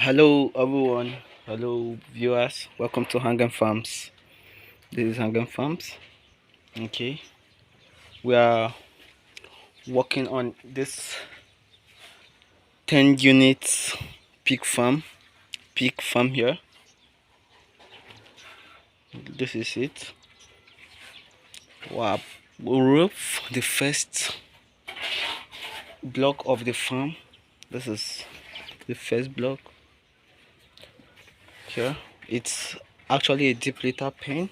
Hello everyone, hello viewers, welcome to Hanging Farms. This is Hanging Farms. Okay, we are working on this 10 units pig farm here. This is it. Wow, we roof the first block of the farm. This is the first block here. It's actually a deep litter pen,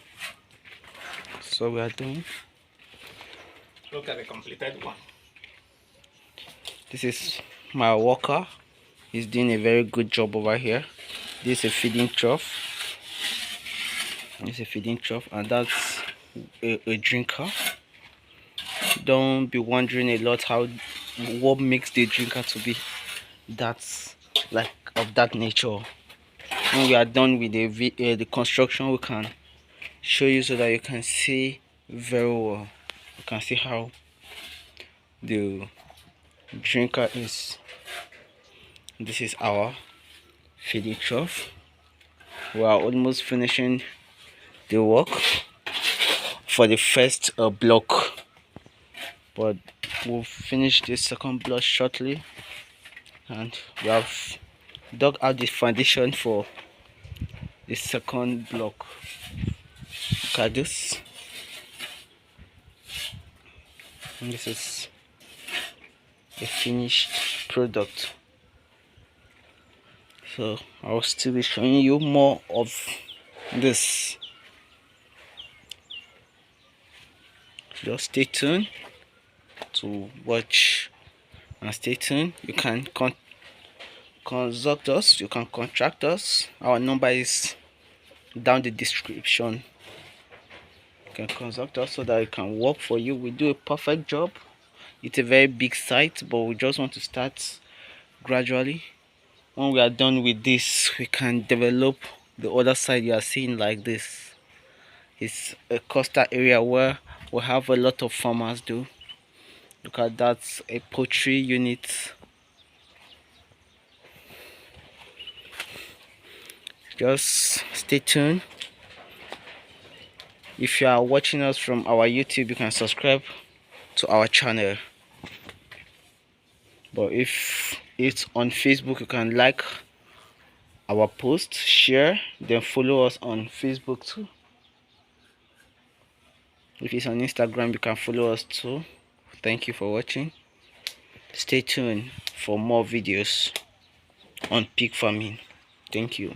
so we are doing. Look at the completed one. This is my worker. He's doing a very good job over here. This is a feeding trough. This is a feeding trough, and that's a drinker. Don't be wondering a lot what makes the drinker to be that's like of that nature. When we are done with the construction, we can show you so that you can see very well. You can see how the drinker is. This is our feeding trough. We are almost finishing the work for the first block, but we'll finish the second block shortly, and we have dug out the foundation for the second block. Look at this. And this is the finished product. So I'll still be showing you more of this. Just stay tuned to watch and stay tuned. You can consult us, you can contact us. Our number is down the description. You can consult us so that we can work for you. We do a perfect job. It's a very big site, but we just want to start gradually. When we are done with this, we can develop the other side you are seeing like this. It's a coastal area where we have a lot of farmers do. Look at that, a poultry unit. Just stay tuned. If you are watching us from our YouTube, you can subscribe to our channel. But if it's on Facebook, you can like our post, share, then follow us on Facebook too. If it's on Instagram, you can follow us too. Thank you for watching. Stay tuned for more videos on pig farming. Thank you.